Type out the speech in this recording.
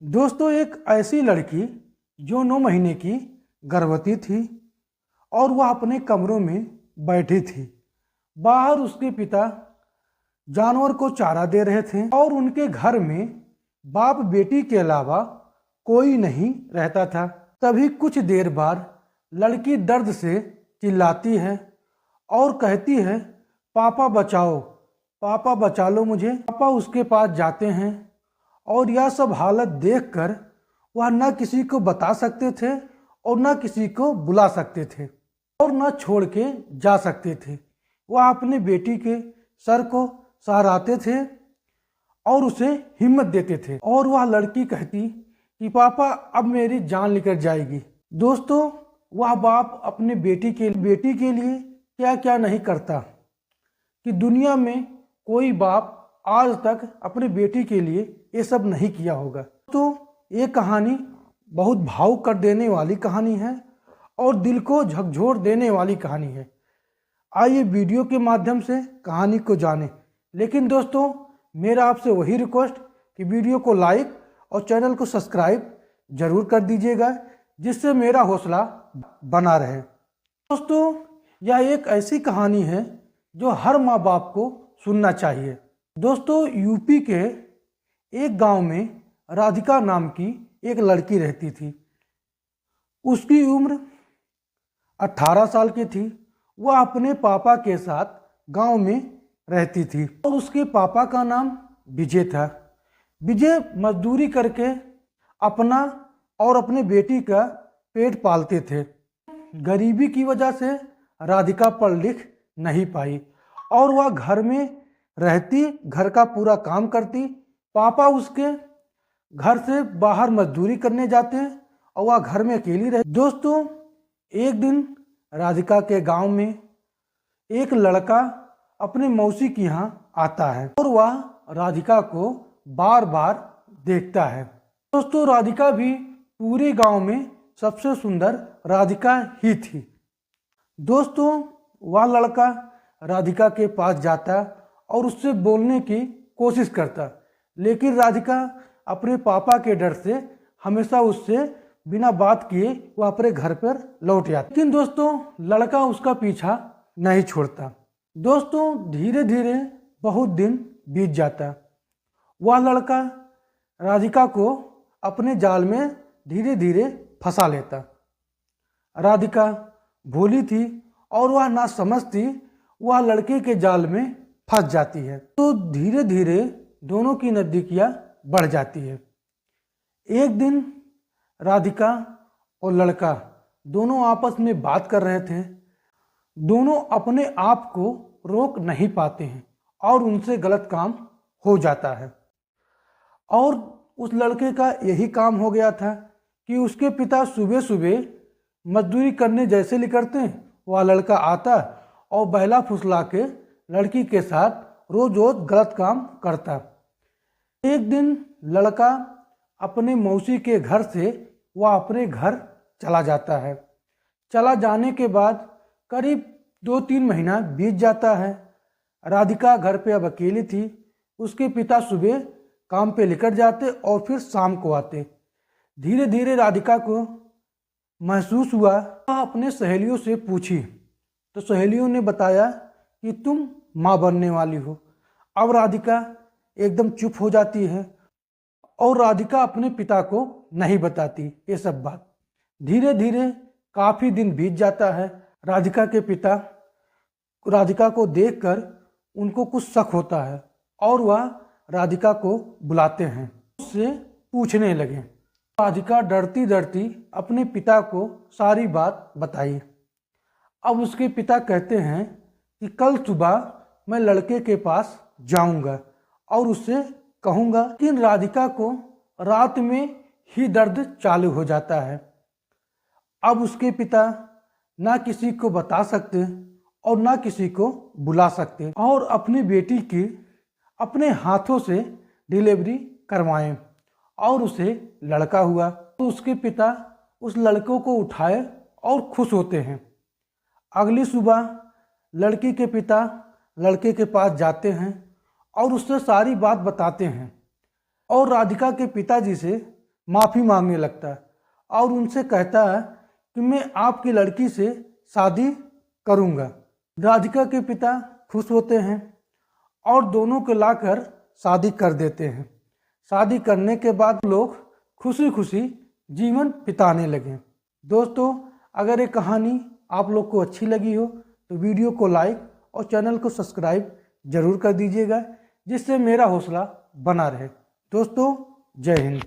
दोस्तों, एक ऐसी लड़की जो 9 महीने की गर्भवती थी और वह अपने कमरों में बैठी थी। बाहर उसके पिता जानवर को चारा दे रहे थे और उनके घर में बाप बेटी के अलावा कोई नहीं रहता था। तभी कुछ देर बाद लड़की दर्द से चिल्लाती है और कहती है, पापा बचाओ, पापा बचा लो मुझे। पापा उसके पास जाते हैं और यह सब हालत देखकर वह न किसी को बता सकते थे और न किसी को बुला सकते थे और न छोड़ के जा सकते थे। वह अपने बेटी के सर को सहराते थे और उसे हिम्मत देते थे और वह लड़की कहती कि पापा अब मेरी जान निकल जाएगी। दोस्तों, वह बाप अपने बेटी के लिए क्या क्या नहीं करता कि दुनिया में कोई बाप आज तक अपनी बेटी के लिए ये सब नहीं किया होगा। तो ये कहानी बहुत भावुक कर देने वाली कहानी है और दिल को झकझोर देने वाली कहानी है। आइए वीडियो के माध्यम से कहानी को जानें। लेकिन दोस्तों, मेरा आपसे वही रिक्वेस्ट कि वीडियो को लाइक और चैनल को सब्सक्राइब जरूर कर दीजिएगा, जिससे मेरा हौसला बना रहे। दोस्तों, यह एक ऐसी कहानी है जो हर माँ बाप को सुनना चाहिए। दोस्तों, यूपी के एक गांव में राधिका नाम की एक लड़की रहती थी। उसकी उम्र 18 साल की थी। वह अपने पापा के साथ गांव में रहती थी और उसके पापा का नाम विजय था। विजय मजदूरी करके अपना और अपने बेटी का पेट पालते थे। गरीबी की वजह से राधिका पढ़ लिख नहीं पाई और वह घर में रहती, घर का पूरा काम करती। पापा उसके घर से बाहर मजदूरी करने जाते और वह घर में अकेली रहती। दोस्तों, एक दिन राधिका के गांव में एक लड़का अपने मौसी के यहाँ आता है और वह राधिका को बार बार देखता है। दोस्तों, राधिका भी पूरे गांव में सबसे सुंदर राधिका ही थी। दोस्तों, वह लड़का राधिका के पास जाता और उससे बोलने की कोशिश करता, लेकिन राधिका अपने पापा के डर से हमेशा उससे बिना बात किए वह अपने घर पर लौट जाता। लेकिन दोस्तों, लड़का उसका पीछा नहीं छोड़ता। दोस्तों, धीरे धीरे बहुत दिन बीत जाता। वह लड़का राधिका को अपने जाल में धीरे धीरे फंसा लेता। राधिका भोली थी और वह ना समझती, वह लड़के के जाल में फंस जाती है। तो धीरे धीरे दोनों की नजदीकियां बढ़ जाती है। एक दिन राधिका और लड़का दोनों आपस में बात कर रहे थे। दोनों अपने आप को रोक नहीं पाते हैं और उनसे गलत काम हो जाता है। और उस लड़के का यही काम हो गया था कि उसके पिता सुबह सुबह मजदूरी करने जैसे निकलते हैं, वह लड़का आता और बहला फुसला के लड़की के साथ रोज रोज गलत काम करता। एक दिन लड़का अपने मौसी के घर से वह अपने घर चला जाता है। चला जाने के बाद करीब 2-3 महीना बीत जाता है। राधिका घर पे अब अकेली थी। उसके पिता सुबह काम पे निकल जाते और फिर शाम को आते। धीरे धीरे राधिका को महसूस हुआ। वह अपने सहेलियों से पूछी तो सहेलियों ने बताया कि तुम माँ बनने वाली हो। अब राधिका एकदम चुप हो जाती है और राधिका अपने पिता को नहीं बताती ये सब बात। धीरे धीरे काफ़ी दिन बीत जाता है। राधिका के पिता राधिका को देखकर उनको कुछ शक होता है और वह राधिका को बुलाते हैं, उससे पूछने लगे। राधिका डरती डरती अपने पिता को सारी बात बताई। अब उसके पिता कहते हैं कि कल सुबह मैं लड़के के पास जाऊंगा और उससे कहूंगा कि राधिका को रात में ही दर्द चालू हो जाता है। अब उसके पिता ना किसी को बता सकते और ना किसी को बुला सकते और अपनी बेटी की अपने हाथों से डिलीवरी करवाएं और उसे लड़का हुआ। तो उसके पिता उस लड़कों को उठाए और खुश होते हैं। अगली सुबह लड़की के पिता लड़के के पास जाते हैं और उससे सारी बात बताते हैं और राधिका के पिताजी से माफ़ी मांगने लगता है और उनसे कहता है कि मैं आपकी लड़की से शादी करूँगा। राधिका के पिता खुश होते हैं और दोनों को लाकर शादी कर देते हैं। शादी करने के बाद लोग खुशी खुशी जीवन बिताने लगे। दोस्तों, अगर ये कहानी आप लोग को अच्छी लगी हो तो वीडियो को लाइक और चैनल को सब्सक्राइब जरूर कर दीजिएगा, जिससे मेरा हौसला बना रहे। दोस्तों, जय हिंद।